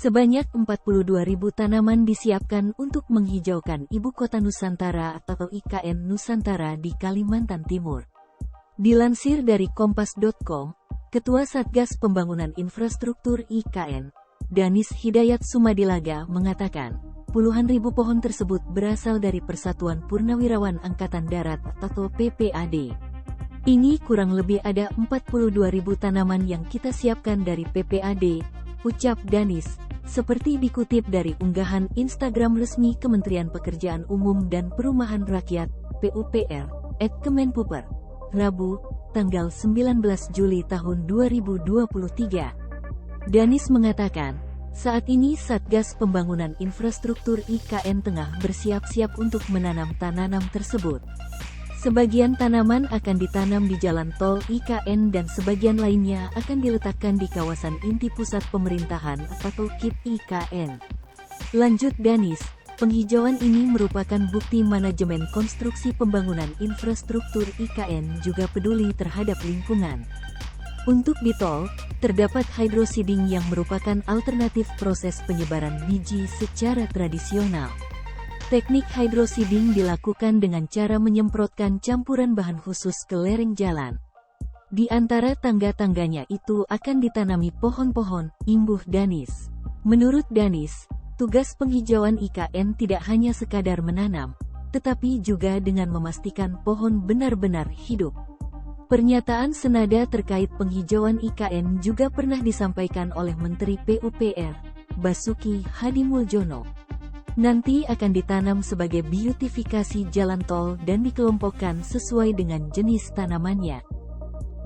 Sebanyak 42.000 tanaman disiapkan untuk menghijaukan Ibu Kota Nusantara atau IKN Nusantara di Kalimantan Timur. Dilansir dari Kompas.com, Ketua Satgas Pembangunan Infrastruktur IKN, Danis Hidayat Sumadilaga mengatakan, puluhan ribu pohon tersebut berasal dari Persatuan Purnawirawan Angkatan Darat atau PPAD. Ini kurang lebih ada 42.000 tanaman yang kita siapkan dari PPAD, ucap Danis, seperti dikutip dari unggahan Instagram resmi Kementerian Pekerjaan Umum dan Perumahan Rakyat, PUPR, @Kemenpuper, Rabu, tanggal 19 Juli tahun 2023. Danis mengatakan, saat ini Satgas Pembangunan Infrastruktur IKN tengah bersiap-siap untuk menanam tanaman tersebut. Sebagian tanaman akan ditanam di jalan tol IKN dan sebagian lainnya akan diletakkan di kawasan inti pusat pemerintahan atau KIP IKN. Lanjut Danis, penghijauan ini merupakan bukti manajemen konstruksi pembangunan infrastruktur IKN juga peduli terhadap lingkungan. Untuk di tol, terdapat hydroseeding yang merupakan alternatif proses penyebaran biji secara tradisional. Teknik hydroseeding dilakukan dengan cara menyemprotkan campuran bahan khusus ke lereng jalan. Di antara tangga-tangganya itu akan ditanami pohon-pohon, imbuh Danis. Menurut Danis, tugas penghijauan IKN tidak hanya sekadar menanam, tetapi juga dengan memastikan pohon benar-benar hidup. Pernyataan senada terkait penghijauan IKN juga pernah disampaikan oleh Menteri PUPR, Basuki Hadimuljono. Nanti akan ditanam sebagai beautifikasi jalan tol dan dikelompokkan sesuai dengan jenis tanamannya.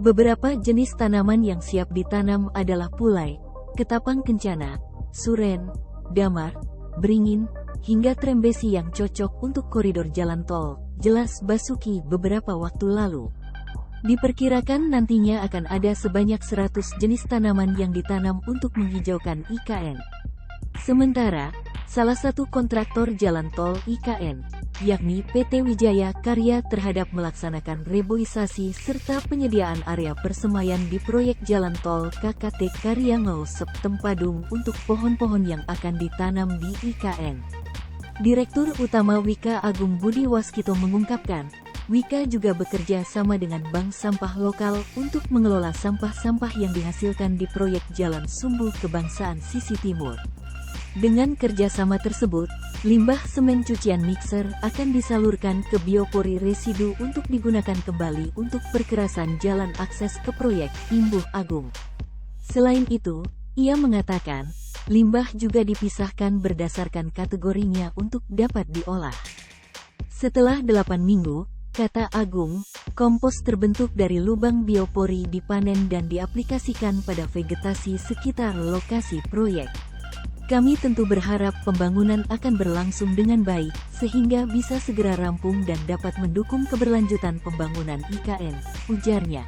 Beberapa jenis tanaman yang siap ditanam adalah pulai, ketapang kencana, suren, damar, beringin, hingga trembesi yang cocok untuk koridor jalan tol, jelas Basuki beberapa waktu lalu. Diperkirakan nantinya akan ada sebanyak 100 jenis tanaman yang ditanam untuk menghijaukan IKN. Sementara, salah satu kontraktor jalan tol IKN, yakni PT Wijaya Karya terhadap melaksanakan reboisasi serta penyediaan area persemaian di proyek jalan tol KKT Karyangau Septempadung untuk pohon-pohon yang akan ditanam di IKN. Direktur Utama Wika Agung Budi Waskito mengungkapkan, Wika juga bekerja sama dengan bank sampah lokal untuk mengelola sampah-sampah yang dihasilkan di proyek Jalan Sumbu Kebangsaan Sisi Timur. Dengan kerjasama tersebut, limbah semen cucian mixer akan disalurkan ke biopori residu untuk digunakan kembali untuk perkerasan jalan akses ke proyek Imbuh Agung. Selain itu, ia mengatakan, limbah juga dipisahkan berdasarkan kategorinya untuk dapat diolah. Setelah 8 minggu, kata Agung, kompos terbentuk dari lubang biopori dipanen dan diaplikasikan pada vegetasi sekitar lokasi proyek. Kami tentu berharap pembangunan akan berlangsung dengan baik, sehingga bisa segera rampung dan dapat mendukung keberlanjutan pembangunan IKN, ujarnya.